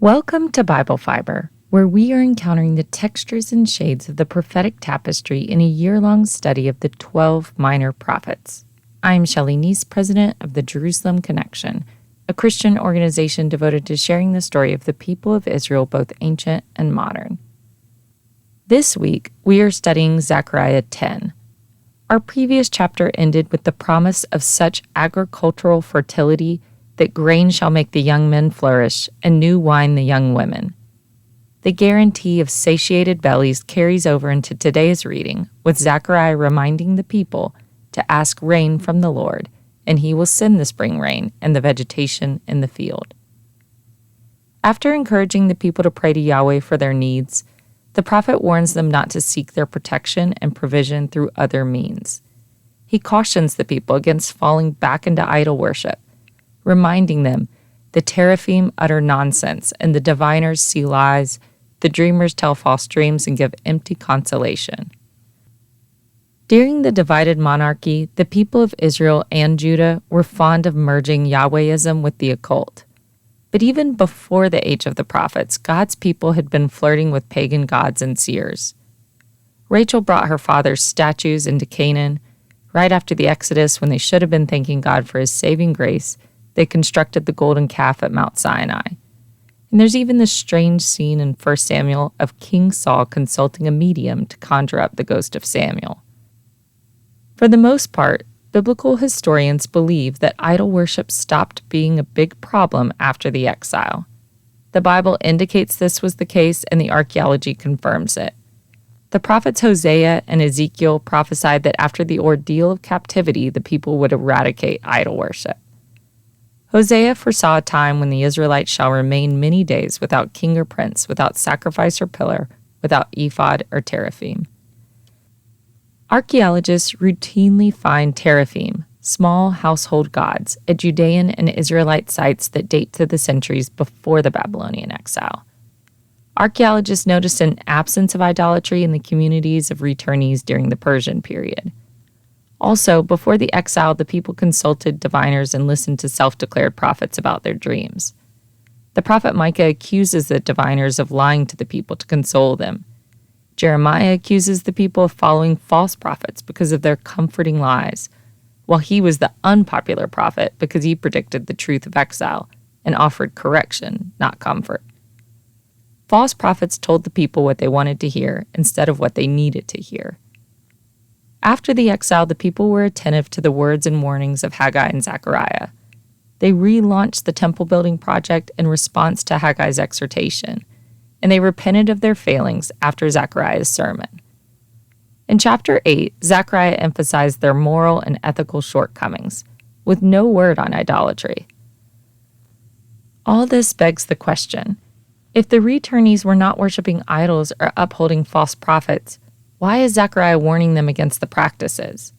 Welcome to Bible Fiber, where we are encountering the textures and shades of the prophetic tapestry in a year-long study of the 12 minor prophets. I'm Shelley Neese, president of the Jerusalem Connection, a Christian organization devoted to sharing the story of the people of Israel, both ancient and modern. This week, we are studying Zechariah 10. Our previous chapter ended with the promise of such agricultural fertility that grain shall make the young men flourish, and new wine the young women. The guarantee of satiated bellies carries over into today's reading, with Zechariah reminding the people to ask rain from the Lord, and he will send the spring rain and the vegetation in the field. After encouraging the people to pray to Yahweh for their needs, the prophet warns them not to seek their protection and provision through other means. He cautions the people against falling back into idol worship, reminding them the teraphim utter nonsense and the diviners see lies, the dreamers tell false dreams and give empty consolation. During the divided monarchy, the people of Israel and Judah were fond of merging Yahwism with the occult. But even before the age of the prophets, God's people had been flirting with pagan gods and seers. Rachel brought her father's statues into Canaan. Right after the Exodus, when they should have been thanking God for his saving grace, they constructed the golden calf at Mount Sinai. And there's even this strange scene in 1 Samuel of King Saul consulting a medium to conjure up the ghost of Samuel. For the most part, biblical historians believe that idol worship stopped being a big problem after the exile. The Bible indicates this was the case, and the archaeology confirms it. The prophets Hosea and Ezekiel prophesied that after the ordeal of captivity, the people would eradicate idol worship. Hosea foresaw a time when the Israelites shall remain many days without king or prince, without sacrifice or pillar, without ephod or teraphim. Archaeologists routinely find teraphim, small household gods, at Judean and Israelite sites that date to the centuries before the Babylonian exile. Archaeologists noticed an absence of idolatry in the communities of returnees during the Persian period. Also, before the exile, the people consulted diviners and listened to self-declared prophets about their dreams. The prophet Micah accuses the diviners of lying to the people to console them. Jeremiah accuses the people of following false prophets because of their comforting lies, while he was the unpopular prophet because he predicted the truth of exile and offered correction, not comfort. False prophets told the people what they wanted to hear instead of what they needed to hear. After the exile, the people were attentive to the words and warnings of Haggai and Zechariah. They relaunched the temple-building project in response to Haggai's exhortation, and they repented of their failings after Zechariah's sermon. In chapter 8, Zechariah emphasized their moral and ethical shortcomings, with no word on idolatry. All this begs the question, if the returnees were not worshiping idols or upholding false prophets, why is Zechariah warning them against the practices?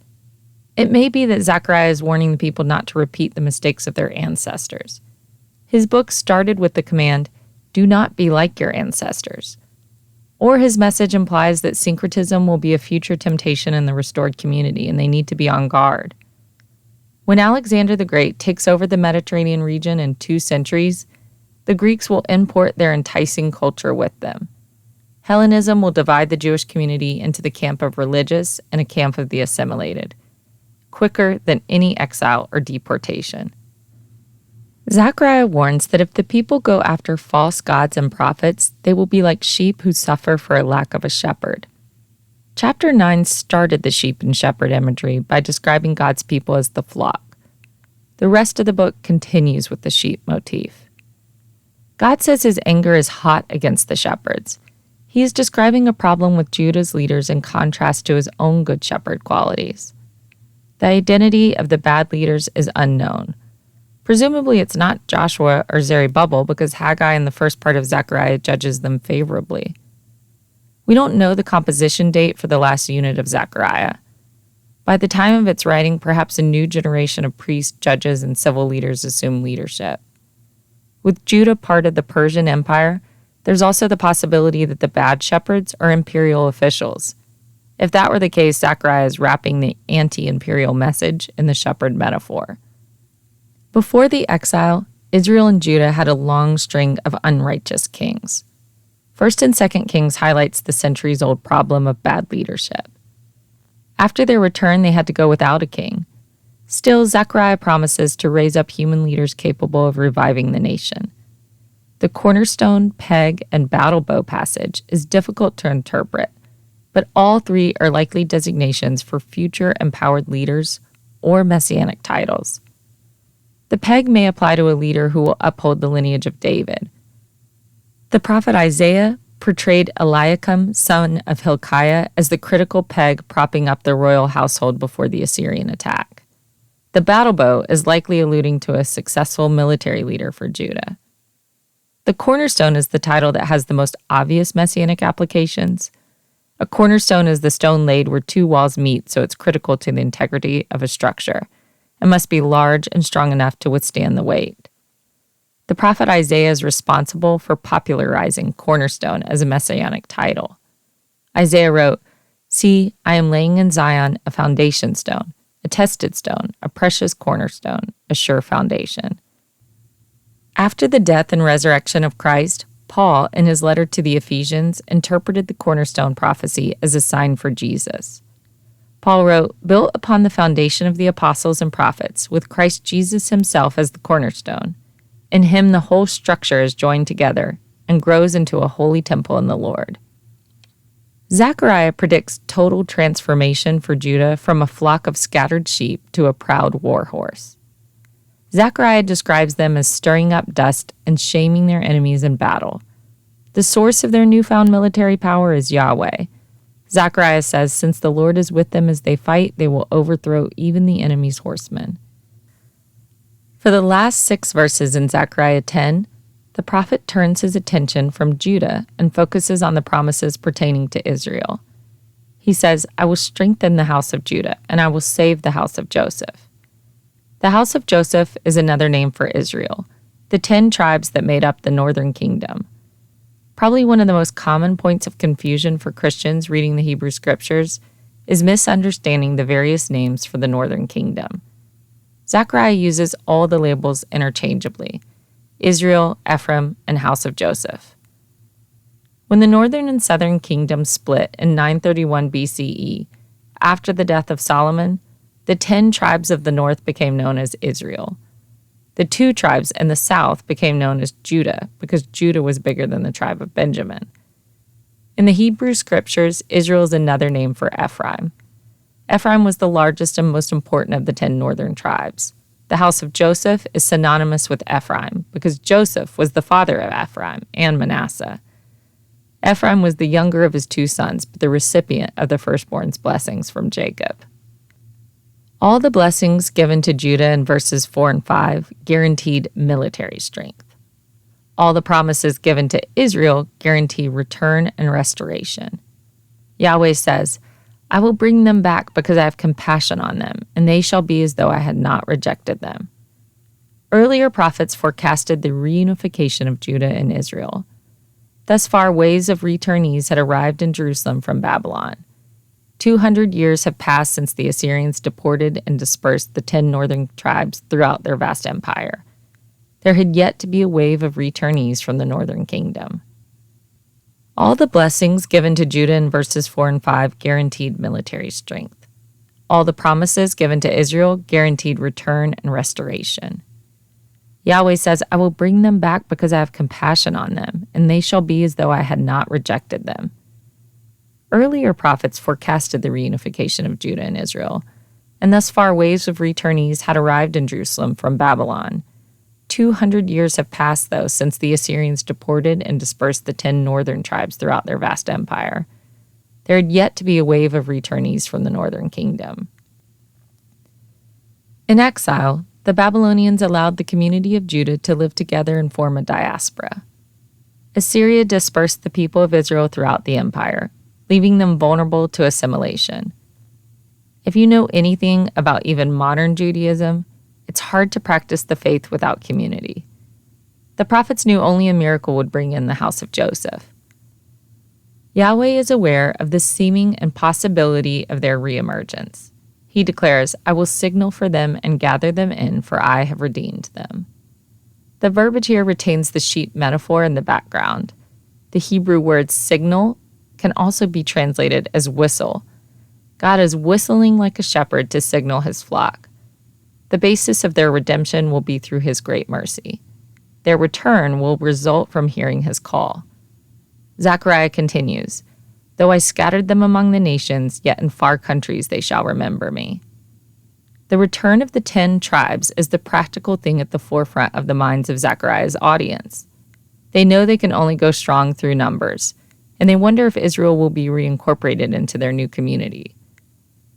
It may be that Zechariah is warning the people not to repeat the mistakes of their ancestors. His book started with the command, "Do not be like your ancestors." Or his message implies that syncretism will be a future temptation in the restored community and they need to be on guard. When Alexander the Great takes over the Mediterranean region in 2 centuries, the Greeks will import their enticing culture with them. Hellenism will divide the Jewish community into the camp of religious and a camp of the assimilated, quicker than any exile or deportation. Zechariah warns that if the people go after false gods and prophets, they will be like sheep who suffer for a lack of a shepherd. Chapter 9 started the sheep and shepherd imagery by describing God's people as the flock. The rest of the book continues with the sheep motif. God says his anger is hot against the shepherds. He is describing a problem with Judah's leaders in contrast to his own good shepherd qualities. The identity of the bad leaders is unknown. Presumably it's not Joshua or Zerubbabel because Haggai in the first part of Zechariah judges them favorably. We don't know the composition date for the last unit of Zechariah. By the time of its writing, perhaps a new generation of priests, judges, and civil leaders assume leadership. With Judah part of the Persian Empire, there's also the possibility that the bad shepherds are imperial officials. If that were the case, Zechariah is wrapping the anti-imperial message in the shepherd metaphor. Before the exile, Israel and Judah had a long string of unrighteous kings. 1st and 2nd Kings highlights the centuries-old problem of bad leadership. After their return, they had to go without a king. Still, Zechariah promises to raise up human leaders capable of reviving the nation. The cornerstone, peg, and battle bow passage is difficult to interpret, but all three are likely designations for future empowered leaders or messianic titles. The peg may apply to a leader who will uphold the lineage of David. The prophet Isaiah portrayed Eliakim, son of Hilkiah, as the critical peg propping up the royal household before the Assyrian attack. The battle bow is likely alluding to a successful military leader for Judah. The cornerstone is the title that has the most obvious messianic applications. A cornerstone is the stone laid where two walls meet, so it's critical to the integrity of a structure, and must be large and strong enough to withstand the weight. The prophet Isaiah is responsible for popularizing cornerstone as a messianic title. Isaiah wrote, "See, I am laying in Zion a foundation stone, a tested stone, a precious cornerstone, a sure foundation." After the death and resurrection of Christ, Paul, in his letter to the Ephesians, interpreted the cornerstone prophecy as a sign for Jesus. Paul wrote, "Built upon the foundation of the apostles and prophets, with Christ Jesus himself as the cornerstone. In him the whole structure is joined together and grows into a holy temple in the Lord." Zechariah predicts total transformation for Judah from a flock of scattered sheep to a proud war horse. Zechariah describes them as stirring up dust and shaming their enemies in battle. The source of their newfound military power is Yahweh. Zechariah says, "Since the Lord is with them as they fight, they will overthrow even the enemy's horsemen." For the last 6 verses in Zechariah 10, the prophet turns his attention from Judah and focuses on the promises pertaining to Israel. He says, "I will strengthen the house of Judah, and I will save the house of Joseph." The house of Joseph is another name for Israel, the 10 tribes that made up the northern kingdom. Probably one of the most common points of confusion for Christians reading the Hebrew Scriptures is misunderstanding the various names for the northern kingdom. Zechariah uses all the labels interchangeably: Israel, Ephraim, and house of Joseph. When the northern and southern kingdoms split in 931 BCE, after the death of Solomon, the 10 tribes of the north became known as Israel. The 2 tribes in the south became known as Judah because Judah was bigger than the tribe of Benjamin. In the Hebrew Scriptures, Israel is another name for Ephraim. Ephraim was the largest and most important of the 10 northern tribes. The house of Joseph is synonymous with Ephraim because Joseph was the father of Ephraim and Manasseh. Ephraim was the younger of his 2 sons, but the recipient of the firstborn's blessings from Jacob. All the blessings given to Judah in verses 4 and 5 guaranteed military strength. All the promises given to Israel guarantee return and restoration. Yahweh says, "I will bring them back because I have compassion on them, and they shall be as though I had not rejected them." Earlier prophets forecasted the reunification of Judah and Israel. Thus far, waves of returnees had arrived in Jerusalem from Babylon. 200 years have passed since the Assyrians deported and dispersed the 10 northern tribes throughout their vast empire. There had yet to be a wave of returnees from the northern kingdom. All the blessings given to Judah in verses 4 and 5 guaranteed military strength. All the promises given to Israel guaranteed return and restoration. Yahweh says, "I will bring them back because I have compassion on them, and they shall be as though I had not rejected them." Earlier prophets forecasted the reunification of Judah and Israel, and thus far waves of returnees had arrived in Jerusalem from Babylon. 200 years have passed, though, since the Assyrians deported and dispersed the 10 northern tribes throughout their vast empire. There had yet to be a wave of returnees from the northern kingdom. In exile, the Babylonians allowed the community of Judah to live together and form a diaspora. Assyria dispersed the people of Israel throughout the empire, leaving them vulnerable to assimilation. If you know anything about even modern Judaism, it's hard to practice the faith without community. The prophets knew only a miracle would bring in the house of Joseph. Yahweh is aware of the seeming impossibility of their reemergence. He declares, "I will signal for them and gather them in, for I have redeemed them." The verbiage here retains the sheep metaphor in the background. The Hebrew word signal can also be translated as whistle. God is whistling like a shepherd to signal his flock. The basis of their redemption will be through his great mercy. Their return will result from hearing his call. Zechariah continues, "Though I scattered them among the nations, yet in far countries they shall remember me." The return of the 10 tribes is the practical thing at the forefront of the minds of Zechariah's audience. They know they can only go strong through numbers, and they wonder if Israel will be reincorporated into their new community.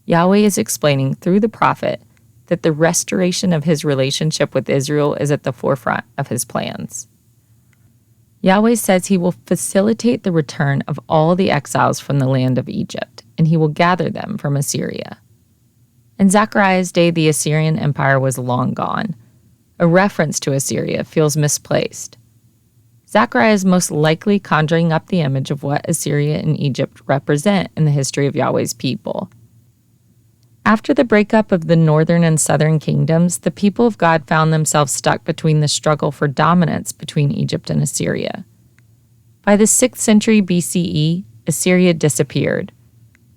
Yahweh is explaining through the prophet that the restoration of his relationship with Israel is at the forefront of his plans. Yahweh says he will facilitate the return of all the exiles from the land of Egypt, and he will gather them from Assyria. In Zechariah's day, the Assyrian Empire was long gone. A reference to Assyria feels misplaced. Zechariah is most likely conjuring up the image of what Assyria and Egypt represent in the history of Yahweh's people. After the breakup of the northern and southern kingdoms, the people of God found themselves stuck between the struggle for dominance between Egypt and Assyria. By the 6th century BCE, Assyria disappeared.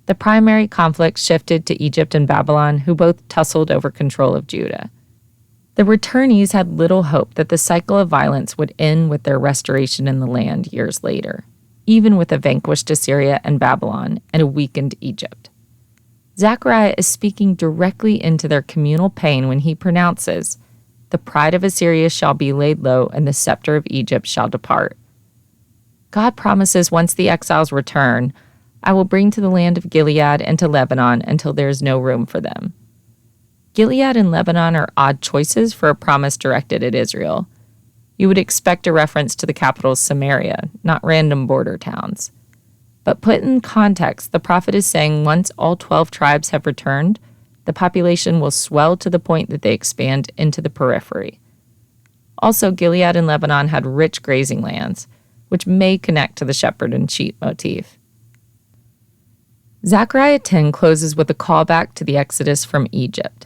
The primary conflict shifted to Egypt and Babylon, who both tussled over control of Judah. The returnees had little hope that the cycle of violence would end with their restoration in the land years later, even with a vanquished Assyria and Babylon and a weakened Egypt. Zechariah is speaking directly into their communal pain when he pronounces, "The pride of Assyria shall be laid low, and the scepter of Egypt shall depart." God promises once the exiles return, "I will bring to the land of Gilead and to Lebanon until there is no room for them." Gilead and Lebanon are odd choices for a promise directed at Israel. You would expect a reference to the capital Samaria, not random border towns. But put in context, the prophet is saying once all 12 tribes have returned, the population will swell to the point that they expand into the periphery. Also, Gilead and Lebanon had rich grazing lands, which may connect to the shepherd and sheep motif. Zechariah 10 closes with a callback to the exodus from Egypt.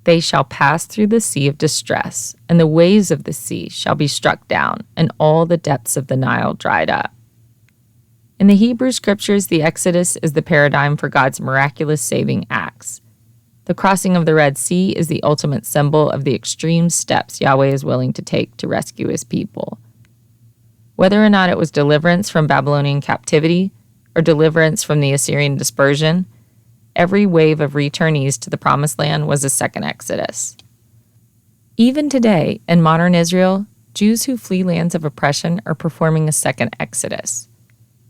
"They shall pass through the sea of distress, and the waves of the sea shall be struck down, and all the depths of the Nile dried up." In the Hebrew scriptures, the Exodus is the paradigm for God's miraculous saving acts. The crossing of the Red Sea is the ultimate symbol of the extreme steps Yahweh is willing to take to rescue his people. Whether or not it was deliverance from Babylonian captivity or deliverance from the Assyrian dispersion, every wave of returnees to the Promised Land was a second Exodus. Even today, in modern Israel, Jews who flee lands of oppression are performing a second Exodus.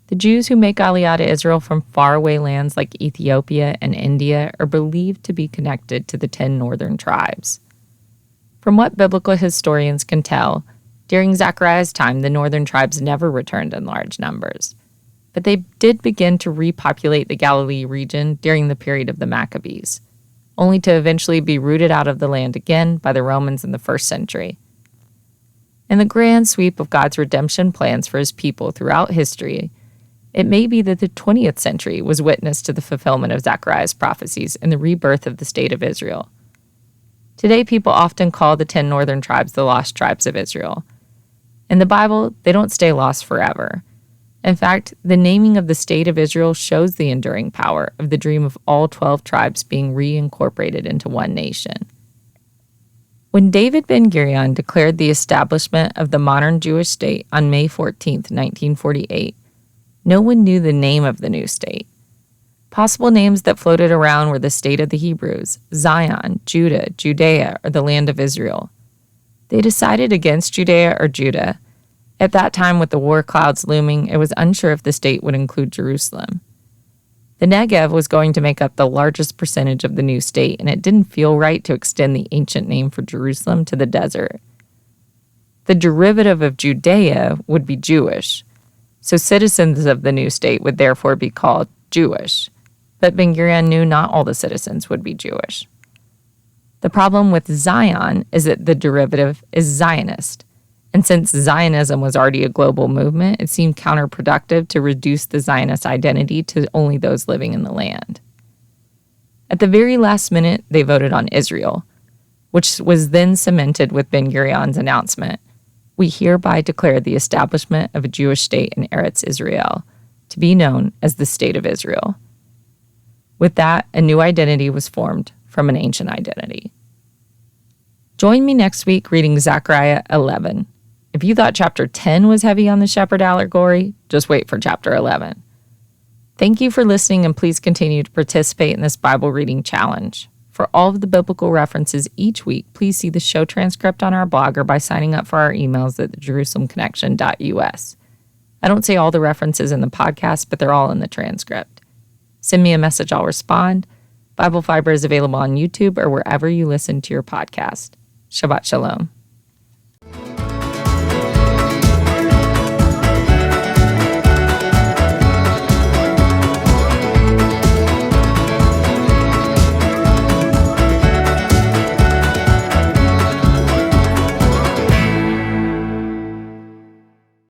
The Jews who make Aliyah to Israel from faraway lands like Ethiopia and India are believed to be connected to the 10 northern tribes. From what biblical historians can tell, during Zechariah's time, the northern tribes never returned in large numbers, but they did begin to repopulate the Galilee region during the period of the Maccabees, only to eventually be rooted out of the land again by the Romans in the 1st century. In the grand sweep of God's redemption plans for his people throughout history, it may be that the 20th century was witness to the fulfillment of Zechariah's prophecies and the rebirth of the state of Israel. Today, people often call the 10 northern tribes the lost tribes of Israel. In the Bible, they don't stay lost forever. In fact, the naming of the state of Israel shows the enduring power of the dream of all 12 tribes being reincorporated into one nation. When David Ben-Gurion declared the establishment of the modern Jewish state on May 14, 1948, no one knew the name of the new state. Possible names that floated around were the state of the Hebrews, Zion, Judah, Judea, or the land of Israel. They decided against Judea or Judah. At that time, with the war clouds looming, it was unsure if the state would include Jerusalem. The Negev was going to make up the largest percentage of the new state, and it didn't feel right to extend the ancient name for Jerusalem to the desert. The derivative of Judea would be Jewish, so citizens of the new state would therefore be called Jewish. But Ben-Gurion knew not all the citizens would be Jewish. The problem with Zion is that the derivative is Zionist. And since Zionism was already a global movement, it seemed counterproductive to reduce the Zionist identity to only those living in the land. At the very last minute, they voted on Israel, which was then cemented with Ben-Gurion's announcement, we hereby declare the establishment of a Jewish state in Eretz Israel, to be known as the State of Israel. With that, a new identity was formed from an ancient identity. Join me next week reading Zechariah 11. If you thought chapter 10 was heavy on the shepherd allegory, just wait for chapter 11. Thank you for listening, and please continue to participate in this Bible reading challenge. For all of the biblical references each week, please see the show transcript on our blog or by signing up for our emails at thejerusalemconnection.us. I don't say all the references in the podcast, but they're all in the transcript. Send me a message, I'll respond. Bible Fiber is available on YouTube or wherever you listen to your podcast. Shabbat Shalom.